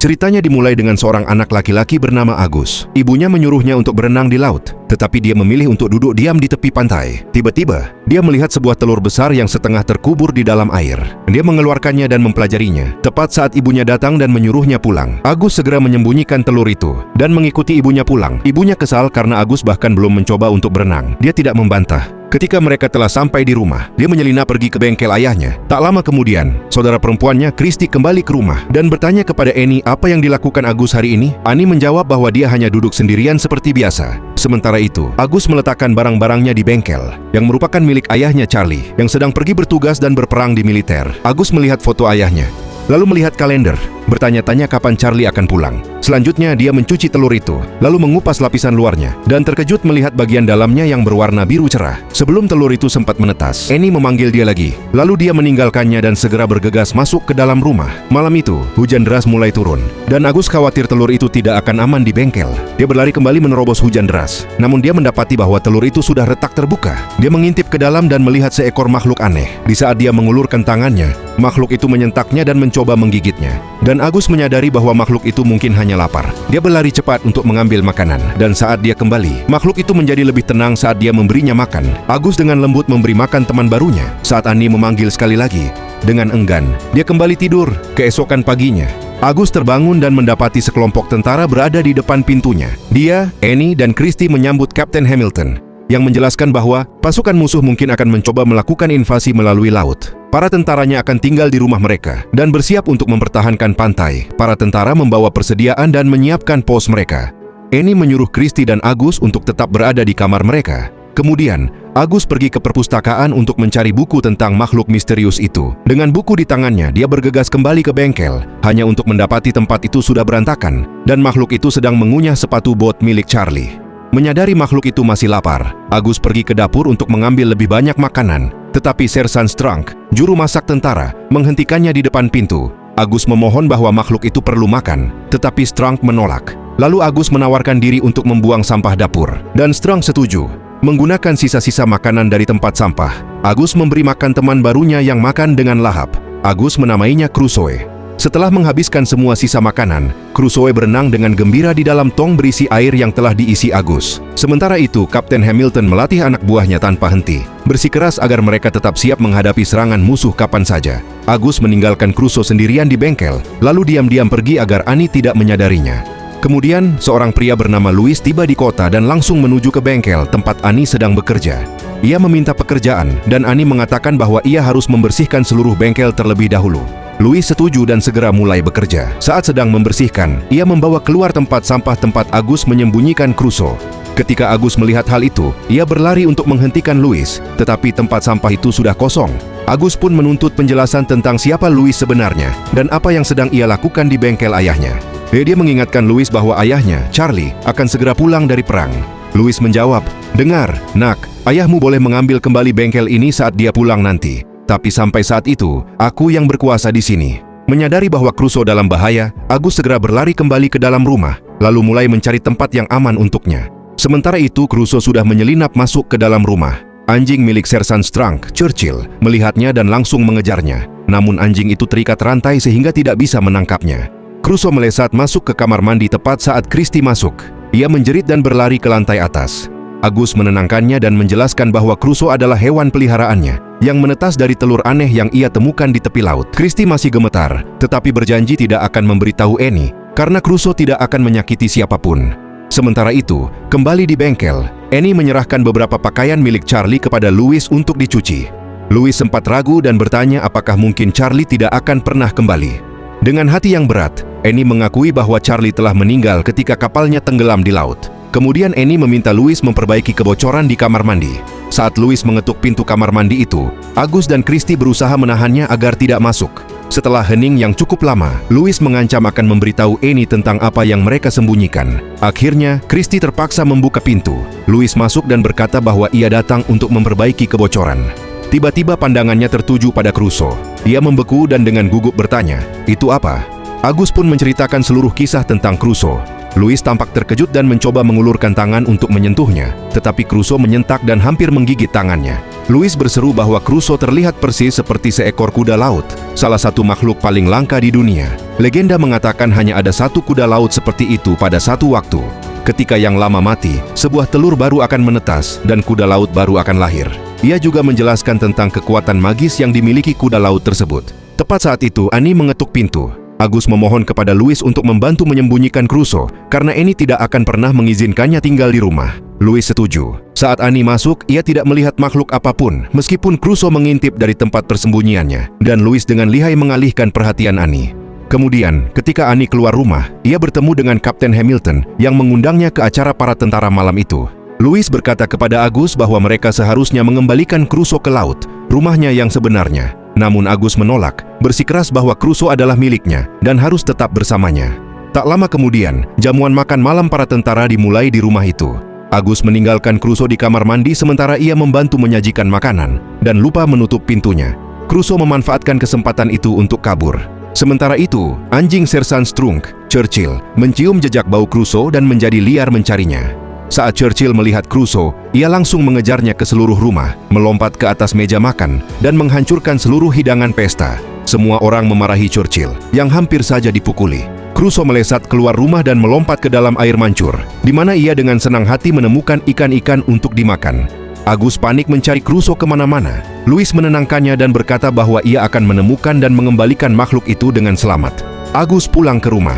Ceritanya dimulai dengan seorang anak laki-laki bernama Agus. Ibunya menyuruhnya untuk berenang di laut, tetapi dia memilih untuk duduk diam di tepi pantai. Tiba-tiba, dia melihat sebuah telur besar yang setengah terkubur di dalam air. Dia mengeluarkannya dan mempelajarinya. Tepat saat ibunya datang dan menyuruhnya pulang, Agus segera menyembunyikan telur itu dan mengikuti ibunya pulang. Ibunya kesal karena Agus bahkan belum mencoba untuk berenang. Dia tidak membantah. Ketika mereka telah sampai di rumah, dia menyelinap pergi ke bengkel ayahnya. Tak lama kemudian, saudara perempuannya, Christy, kembali ke rumah dan bertanya kepada Annie apa yang dilakukan Agus hari ini. Annie menjawab bahwa dia hanya duduk sendirian seperti biasa. Sementara itu, Agus meletakkan barang-barangnya di bengkel, yang merupakan milik ayahnya Charlie, yang sedang pergi bertugas dan berperang di militer. Agus melihat foto ayahnya, lalu melihat kalender, bertanya-tanya kapan Charlie akan pulang. Selanjutnya, dia mencuci telur itu, lalu mengupas lapisan luarnya, dan terkejut melihat bagian dalamnya yang berwarna biru cerah. Sebelum telur itu sempat menetas, Annie memanggil dia lagi. Lalu dia meninggalkannya dan segera bergegas masuk ke dalam rumah. Malam itu, hujan deras mulai turun, dan Agus khawatir telur itu tidak akan aman di bengkel. Dia berlari kembali menerobos hujan deras, namun dia mendapati bahwa telur itu sudah retak terbuka. Dia mengintip ke dalam dan melihat seekor makhluk aneh. Di saat dia mengulurkan tangannya, makhluk itu menyentaknya dan mencoba menggigitnya. Dan Agus menyadari bahwa makhluk itu mungkin hanya lapar. Dia berlari cepat untuk mengambil makanan, dan saat dia kembali, makhluk itu menjadi lebih tenang saat dia memberinya makan. Agus dengan lembut memberi makan teman barunya. Saat Annie memanggil sekali lagi, dengan enggan, dia kembali tidur. Keesokan paginya, Agus terbangun dan mendapati sekelompok tentara berada di depan pintunya. Dia, Annie, dan Christy menyambut Kapten Hamilton, yang menjelaskan bahwa pasukan musuh mungkin akan mencoba melakukan invasi melalui laut. Para tentaranya akan tinggal di rumah mereka dan bersiap untuk mempertahankan pantai. Para tentara membawa persediaan dan menyiapkan pos mereka. Annie menyuruh Christy dan Agus untuk tetap berada di kamar mereka. Kemudian, Agus pergi ke perpustakaan untuk mencari buku tentang makhluk misterius itu. Dengan buku di tangannya, dia bergegas kembali ke bengkel, hanya untuk mendapati tempat itu sudah berantakan, dan makhluk itu sedang mengunyah sepatu bot milik Charlie. Menyadari makhluk itu masih lapar, Agus pergi ke dapur untuk mengambil lebih banyak makanan. Tetapi Sersan Strunk, juru masak tentara, menghentikannya di depan pintu. Agus memohon bahwa makhluk itu perlu makan, tetapi Strunk menolak. Lalu Agus menawarkan diri untuk membuang sampah dapur, dan Strunk setuju. Menggunakan sisa-sisa makanan dari tempat sampah, Agus memberi makan teman barunya yang makan dengan lahap. Agus menamainya Crusoe. Setelah menghabiskan semua sisa makanan, Crusoe berenang dengan gembira di dalam tong berisi air yang telah diisi Agus. Sementara itu, Kapten Hamilton melatih anak buahnya tanpa henti, bersikeras agar mereka tetap siap menghadapi serangan musuh kapan saja. Agus meninggalkan Crusoe sendirian di bengkel, lalu diam-diam pergi agar Annie tidak menyadarinya. Kemudian, seorang pria bernama Louis tiba di kota dan langsung menuju ke bengkel tempat Annie sedang bekerja. Ia meminta pekerjaan, dan Annie mengatakan bahwa ia harus membersihkan seluruh bengkel terlebih dahulu. Louis setuju dan segera mulai bekerja. Saat sedang membersihkan, ia membawa keluar tempat sampah tempat Agus menyembunyikan Crusoe. Ketika Agus melihat hal itu, ia berlari untuk menghentikan Louis, tetapi tempat sampah itu sudah kosong. Agus pun menuntut penjelasan tentang siapa Louis sebenarnya dan apa yang sedang ia lakukan di bengkel ayahnya. Dia mengingatkan Louis bahwa ayahnya, Charlie, akan segera pulang dari perang. Louis menjawab, "Dengar, nak, ayahmu boleh mengambil kembali bengkel ini saat dia pulang nanti. Tapi sampai saat itu, aku yang berkuasa di sini." Menyadari bahwa Crusoe dalam bahaya, Agus segera berlari kembali ke dalam rumah, lalu mulai mencari tempat yang aman untuknya. Sementara itu, Crusoe sudah menyelinap masuk ke dalam rumah. Anjing milik Sersan Strunk, Churchill, melihatnya dan langsung mengejarnya. Namun anjing itu terikat rantai sehingga tidak bisa menangkapnya. Crusoe melesat masuk ke kamar mandi tepat saat Christy masuk. Ia menjerit dan berlari ke lantai atas. Agus menenangkannya dan menjelaskan bahwa Crusoe adalah hewan peliharaannya yang menetas dari telur aneh yang ia temukan di tepi laut. Christy masih gemetar, tetapi berjanji tidak akan memberitahu Annie karena Crusoe tidak akan menyakiti siapapun. Sementara itu, kembali di bengkel, Annie menyerahkan beberapa pakaian milik Charlie kepada Louis untuk dicuci. Louis sempat ragu dan bertanya apakah mungkin Charlie tidak akan pernah kembali. Dengan hati yang berat, Annie mengakui bahwa Charlie telah meninggal ketika kapalnya tenggelam di laut. Kemudian Annie meminta Louis memperbaiki kebocoran di kamar mandi. Saat Louis mengetuk pintu kamar mandi itu, Agus dan Christy berusaha menahannya agar tidak masuk. Setelah hening yang cukup lama, Louis mengancam akan memberitahu Annie tentang apa yang mereka sembunyikan. Akhirnya, Christy terpaksa membuka pintu. Louis masuk dan berkata bahwa ia datang untuk memperbaiki kebocoran. Tiba-tiba pandangannya tertuju pada Crusoe. Ia membeku dan dengan gugup bertanya, "Itu apa?" Agus pun menceritakan seluruh kisah tentang Crusoe. Louis tampak terkejut dan mencoba mengulurkan tangan untuk menyentuhnya, tetapi Crusoe menyentak dan hampir menggigit tangannya. Louis berseru bahwa Crusoe terlihat persis seperti seekor kuda laut, salah satu makhluk paling langka di dunia. Legenda mengatakan hanya ada satu kuda laut seperti itu pada satu waktu. Ketika yang lama mati, sebuah telur baru akan menetas dan kuda laut baru akan lahir. Ia juga menjelaskan tentang kekuatan magis yang dimiliki kuda laut tersebut. Tepat saat itu, Annie mengetuk pintu. Agus memohon kepada Louis untuk membantu menyembunyikan Crusoe karena Annie tidak akan pernah mengizinkannya tinggal di rumah. Louis setuju. Saat Annie masuk, ia tidak melihat makhluk apapun meskipun Crusoe mengintip dari tempat persembunyiannya dan Louis dengan lihai mengalihkan perhatian Annie. Kemudian, ketika Annie keluar rumah, ia bertemu dengan Kapten Hamilton yang mengundangnya ke acara para tentara malam itu. Louis berkata kepada Agus bahwa mereka seharusnya mengembalikan Crusoe ke laut, rumahnya yang sebenarnya. Namun Agus menolak, bersikeras bahwa Crusoe adalah miliknya dan harus tetap bersamanya. Tak lama kemudian, jamuan makan malam para tentara dimulai di rumah itu. Agus meninggalkan Crusoe di kamar mandi sementara ia membantu menyajikan makanan dan lupa menutup pintunya. Crusoe memanfaatkan kesempatan itu untuk kabur. Sementara itu, anjing Sersan Strunk, Churchill, mencium jejak bau Crusoe dan menjadi liar mencarinya. Saat Churchill melihat Crusoe, ia langsung mengejarnya ke seluruh rumah, melompat ke atas meja makan, dan menghancurkan seluruh hidangan pesta. Semua orang memarahi Churchill, yang hampir saja dipukuli. Crusoe melesat keluar rumah dan melompat ke dalam air mancur, di mana ia dengan senang hati menemukan ikan-ikan untuk dimakan. Agus panik mencari Crusoe kemana-mana. Louis menenangkannya dan berkata bahwa ia akan menemukan dan mengembalikan makhluk itu dengan selamat. Agus pulang ke rumah.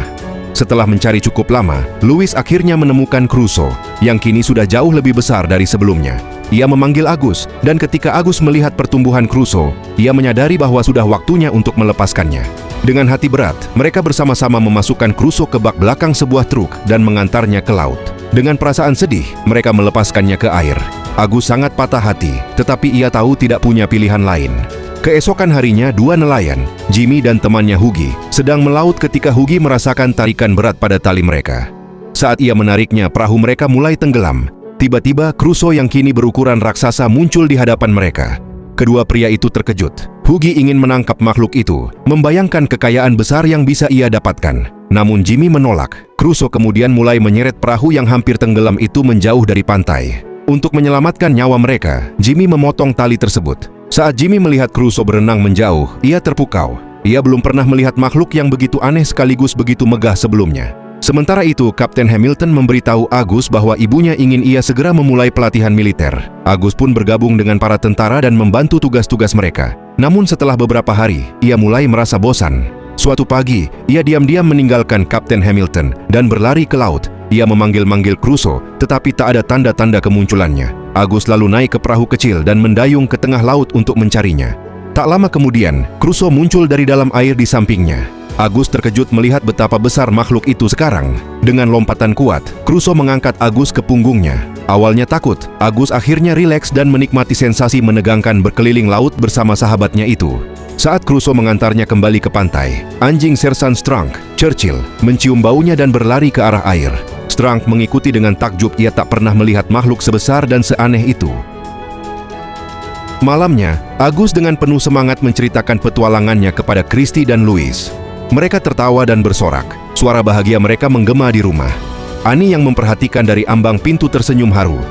Setelah mencari cukup lama, Louis akhirnya menemukan Crusoe, yang kini sudah jauh lebih besar dari sebelumnya. Ia memanggil Agus, dan ketika Agus melihat pertumbuhan Crusoe, ia menyadari bahwa sudah waktunya untuk melepaskannya. Dengan hati berat, mereka bersama-sama memasukkan Crusoe ke bak belakang sebuah truk dan mengantarnya ke laut. Dengan perasaan sedih, mereka melepaskannya ke air. Agus sangat patah hati, tetapi ia tahu tidak punya pilihan lain. Keesokan harinya, dua nelayan, Jimmy dan temannya Hughie, sedang melaut ketika Hughie merasakan tarikan berat pada tali mereka. Saat ia menariknya, perahu mereka mulai tenggelam. Tiba-tiba, Crusoe yang kini berukuran raksasa muncul di hadapan mereka. Kedua pria itu terkejut. Hughie ingin menangkap makhluk itu, membayangkan kekayaan besar yang bisa ia dapatkan. Namun Jimmy menolak. Crusoe kemudian mulai menyeret perahu yang hampir tenggelam itu menjauh dari pantai. Untuk menyelamatkan nyawa mereka, Jimmy memotong tali tersebut. Saat Jimmy melihat Crusoe berenang menjauh, ia terpukau. Ia belum pernah melihat makhluk yang begitu aneh sekaligus begitu megah sebelumnya. Sementara itu, Kapten Hamilton memberitahu Agus bahwa ibunya ingin ia segera memulai pelatihan militer. Agus pun bergabung dengan para tentara dan membantu tugas-tugas mereka. Namun setelah beberapa hari, ia mulai merasa bosan. Suatu pagi, ia diam-diam meninggalkan Kapten Hamilton dan berlari ke laut. Ia memanggil-manggil Crusoe, tetapi tak ada tanda-tanda kemunculannya. Agus lalu naik ke perahu kecil dan mendayung ke tengah laut untuk mencarinya. Tak lama kemudian, Crusoe muncul dari dalam air di sampingnya. Agus terkejut melihat betapa besar makhluk itu sekarang. Dengan lompatan kuat, Crusoe mengangkat Agus ke punggungnya. Awalnya takut, Agus akhirnya rileks dan menikmati sensasi menegangkan berkeliling laut bersama sahabatnya itu. Saat Crusoe mengantarnya kembali ke pantai, anjing Sersan Strunk, Churchill, mencium baunya dan berlari ke arah air. Strunk mengikuti dengan takjub, ia tak pernah melihat makhluk sebesar dan seaneh itu. Malamnya, Agus dengan penuh semangat menceritakan petualangannya kepada Christy dan Louis. Mereka tertawa dan bersorak. Suara bahagia mereka menggema di rumah. Annie yang memperhatikan dari ambang pintu tersenyum haru.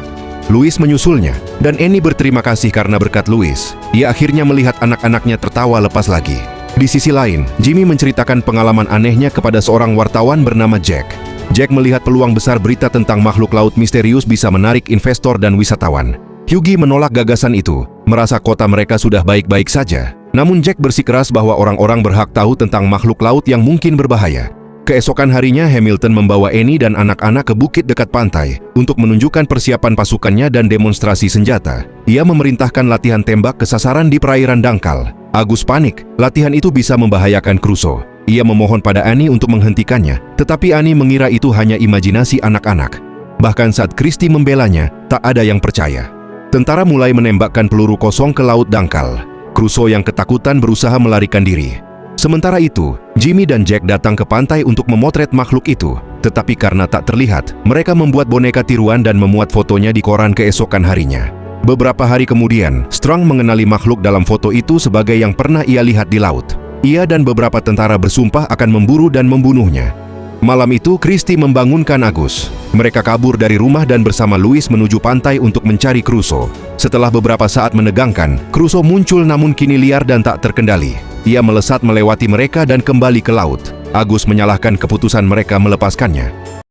Louis menyusulnya, dan Annie berterima kasih karena berkat Louis, ia akhirnya melihat anak-anaknya tertawa lepas lagi. Di sisi lain, Jimmy menceritakan pengalaman anehnya kepada seorang wartawan bernama Jack. Jack melihat peluang besar berita tentang makhluk laut misterius bisa menarik investor dan wisatawan. Hughie menolak gagasan itu, merasa kota mereka sudah baik-baik saja. Namun Jack bersikeras bahwa orang-orang berhak tahu tentang makhluk laut yang mungkin berbahaya. Keesokan harinya, Hamilton membawa Annie dan anak-anak ke bukit dekat pantai untuk menunjukkan persiapan pasukannya dan demonstrasi senjata. Ia memerintahkan latihan tembak ke sasaran di perairan dangkal. Agus panik, latihan itu bisa membahayakan Crusoe. Ia memohon pada Annie untuk menghentikannya, tetapi Annie mengira itu hanya imajinasi anak-anak. Bahkan saat Christy membelanya, tak ada yang percaya. Tentara mulai menembakkan peluru kosong ke laut dangkal. Crusoe yang ketakutan berusaha melarikan diri. Sementara itu, Jimmy dan Jack datang ke pantai untuk memotret makhluk itu. Tetapi karena tak terlihat, mereka membuat boneka tiruan dan memuat fotonya di koran keesokan harinya. Beberapa hari kemudian, Strunk mengenali makhluk dalam foto itu sebagai yang pernah ia lihat di laut. Ia dan beberapa tentara bersumpah akan memburu dan membunuhnya. Malam itu, Christy membangunkan Agus. Mereka kabur dari rumah dan bersama Louis menuju pantai untuk mencari Crusoe. Setelah beberapa saat menegangkan, Crusoe muncul namun kini liar dan tak terkendali. Ia melesat melewati mereka dan kembali ke laut. Agus menyalahkan keputusan mereka melepaskannya.